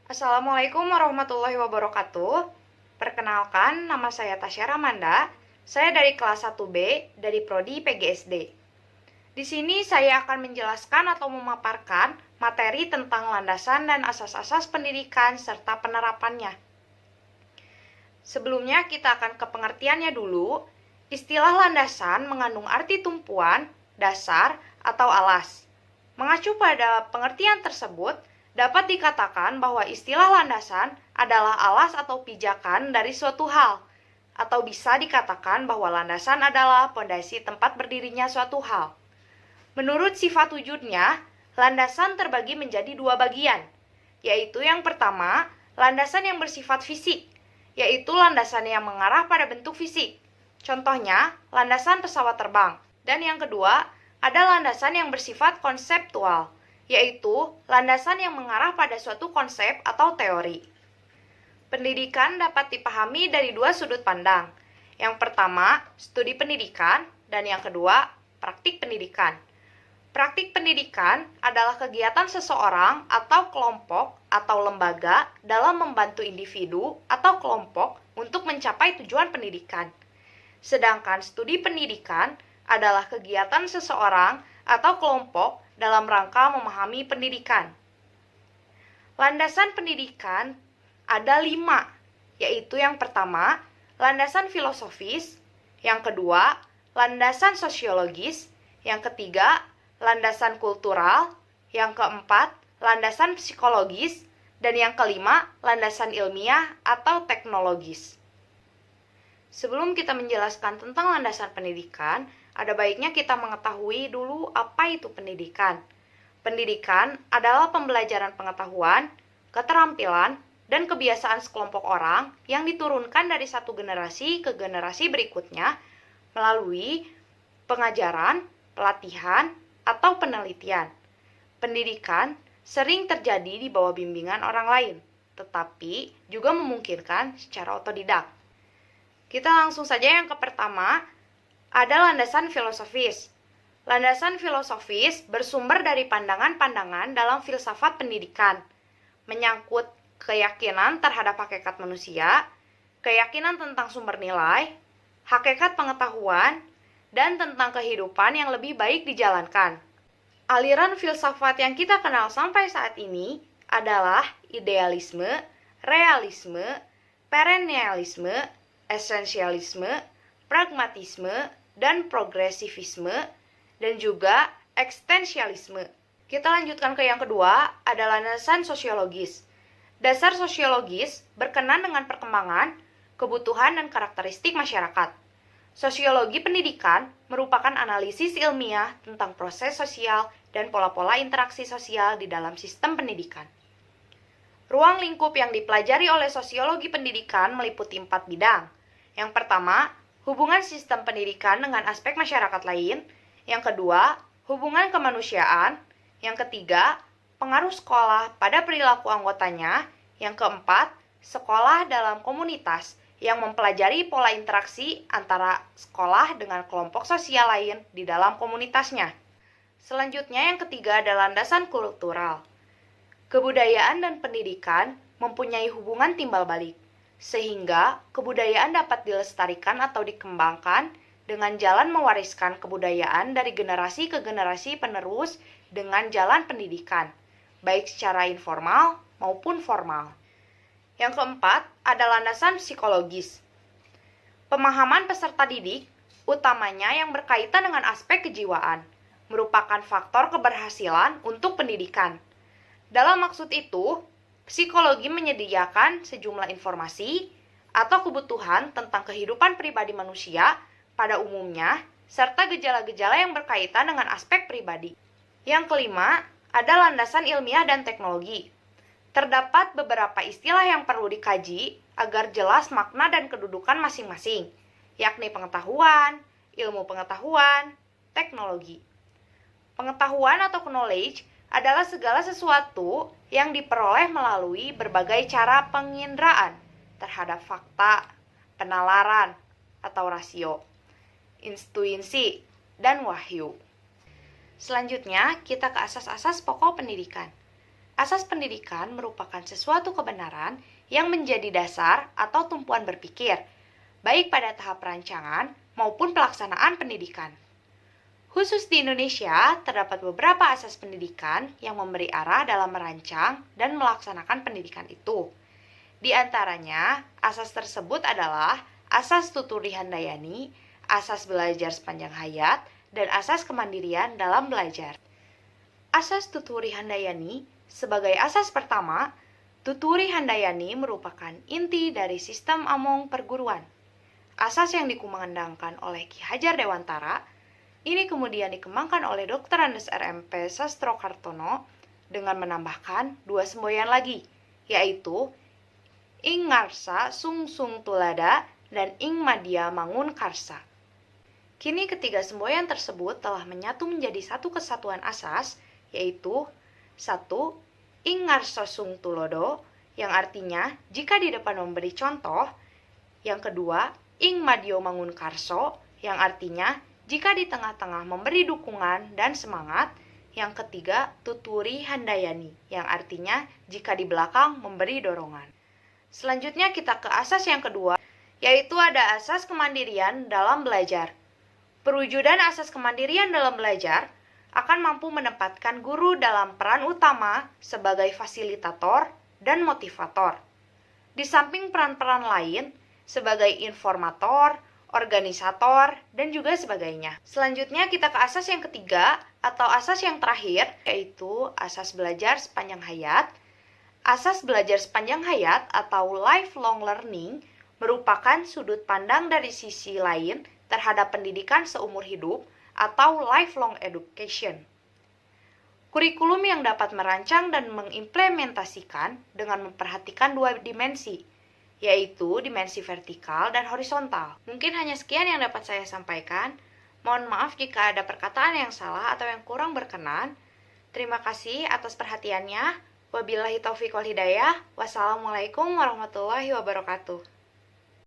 Assalamualaikum warahmatullahi wabarakatuh. Perkenalkan, nama saya Tasya Ramanda. Saya dari kelas 1B dari Prodi PGSD. Di sini saya akan menjelaskan atau memaparkan materi tentang landasan dan asas-asas pendidikan serta penerapannya. Sebelumnya kita akan ke pengertiannya dulu. Istilah landasan mengandung arti tumpuan, dasar, atau alas. Mengacu pada pengertian tersebut, dapat dikatakan bahwa istilah landasan adalah alas atau pijakan dari suatu hal, atau bisa dikatakan bahwa landasan adalah pondasi tempat berdirinya suatu hal. Menurut sifat wujudnya, landasan terbagi menjadi dua bagian, yaitu yang pertama, landasan yang bersifat fisik, yaitu landasan yang mengarah pada bentuk fisik. Contohnya, landasan pesawat terbang. Dan yang kedua, ada landasan yang bersifat konseptual, yaitu landasan yang mengarah pada suatu konsep atau teori. Pendidikan dapat dipahami dari dua sudut pandang. Yang pertama, studi pendidikan, dan yang kedua, praktik pendidikan. Praktik pendidikan adalah kegiatan seseorang atau kelompok atau lembaga dalam membantu individu atau kelompok untuk mencapai tujuan pendidikan. Sedangkan studi pendidikan adalah kegiatan seseorang atau kelompok dalam rangka memahami pendidikan. Landasan pendidikan ada 5, yaitu yang pertama, landasan filosofis, yang kedua, landasan sosiologis, yang ketiga, landasan kultural, yang keempat, landasan psikologis, dan yang kelima, landasan ilmiah atau teknologis. Sebelum kita menjelaskan tentang landasan pendidikan, ada baiknya kita mengetahui dulu apa itu pendidikan. Pendidikan adalah pembelajaran pengetahuan, keterampilan, dan kebiasaan sekelompok orang yang diturunkan dari satu generasi ke generasi berikutnya melalui pengajaran, pelatihan, atau penelitian. Pendidikan sering terjadi di bawah bimbingan orang lain, tetapi juga memungkinkan secara otodidak. Kita langsung saja yang pertama, ada landasan filosofis. Landasan filosofis bersumber dari pandangan-pandangan dalam filsafat pendidikan, menyangkut keyakinan terhadap hakikat manusia, keyakinan tentang sumber nilai, hakikat pengetahuan, dan tentang kehidupan yang lebih baik dijalankan. Aliran filsafat yang kita kenal sampai saat ini adalah idealisme, realisme, perennialisme, esensialisme, pragmatisme, dan progresivisme, dan juga eksistensialisme. Kita lanjutkan ke yang kedua, ada landasan sosiologis. Dasar sosiologis berkenan dengan perkembangan, kebutuhan, dan karakteristik masyarakat. Sosiologi pendidikan merupakan analisis ilmiah tentang proses sosial dan pola-pola interaksi sosial di dalam sistem pendidikan. Ruang lingkup yang dipelajari oleh sosiologi pendidikan meliputi 4 bidang. Yang pertama, hubungan sistem pendidikan dengan aspek masyarakat lain. Yang kedua, hubungan kemanusiaan. Yang ketiga, pengaruh sekolah pada perilaku anggotanya. Yang keempat, sekolah dalam komunitas yang mempelajari pola interaksi antara sekolah dengan kelompok sosial lain di dalam komunitasnya. Selanjutnya yang ketiga adalah landasan kultural. Kebudayaan dan pendidikan mempunyai hubungan timbal balik, sehingga kebudayaan dapat dilestarikan atau dikembangkan dengan jalan mewariskan kebudayaan dari generasi ke generasi penerus dengan jalan pendidikan, baik secara informal maupun formal. Yang keempat, ada landasan psikologis. Pemahaman peserta didik, utamanya yang berkaitan dengan aspek kejiwaan, merupakan faktor keberhasilan untuk pendidikan. Dalam maksud itu, psikologi menyediakan sejumlah informasi atau kebutuhan tentang kehidupan pribadi manusia pada umumnya, serta gejala-gejala yang berkaitan dengan aspek pribadi. Yang kelima, ada landasan ilmiah dan teknologi. Terdapat beberapa istilah yang perlu dikaji agar jelas makna dan kedudukan masing-masing, yakni pengetahuan, ilmu pengetahuan, teknologi. Pengetahuan atau knowledge adalah segala sesuatu yang diperoleh melalui berbagai cara penginderaan terhadap fakta, penalaran, atau rasio, intuisi, dan wahyu. Selanjutnya, kita ke asas-asas pokok pendidikan. asas pendidikan merupakan sesuatu kebenaran yang menjadi dasar atau tumpuan berpikir, baik pada tahap perancangan maupun pelaksanaan pendidikan. Khusus di Indonesia, terdapat beberapa asas pendidikan yang memberi arah dalam merancang dan melaksanakan pendidikan itu. Di antaranya, asas tersebut adalah asas tuturi handayani, asas belajar sepanjang hayat, dan asas kemandirian dalam belajar. Asas tuturi handayani sebagai asas pertama, tuturi handayani merupakan inti dari sistem Among perguruan. Asas yang dikumandangkan oleh Ki Hajar Dewantara, ini kemudian dikembangkan oleh Dr. Andes RMP Sastrokartono dengan menambahkan 2 semboyan lagi, yaitu Ing Ngarsa Sung Sung Tulada dan Ing Madya Mangun Karsa. Kini ketiga semboyan tersebut telah menyatu menjadi satu kesatuan asas, yaitu 1. Ing Ngarsa Sung Tulodo, yang artinya jika di depan memberi contoh. Yang kedua, Ing Madya Mangun Karso, yang artinya jika di tengah-tengah memberi dukungan dan semangat. Yang ketiga, tuturi handayani, yang artinya jika di belakang memberi dorongan. Selanjutnya kita ke asas yang kedua, yaitu ada asas kemandirian dalam belajar. Perwujudan asas kemandirian dalam belajar akan mampu menempatkan guru dalam peran utama sebagai fasilitator dan motivator. Di samping peran-peran lain sebagai informator, organisator, dan juga sebagainya. Selanjutnya kita ke asas yang ketiga atau asas yang terakhir, yaitu asas belajar sepanjang hayat. Asas belajar sepanjang hayat atau lifelong learning merupakan sudut pandang dari sisi lain terhadap pendidikan seumur hidup atau lifelong education. Kurikulum yang dapat merancang dan mengimplementasikan dengan memperhatikan 2 dimensi, yaitu dimensi vertikal dan horizontal. Mungkin hanya sekian yang dapat saya sampaikan. Mohon maaf jika ada perkataan yang salah atau yang kurang berkenan. Terima kasih atas perhatiannya. Wabillahi taufiq wal hidayah. Wassalamualaikum warahmatullahi wabarakatuh.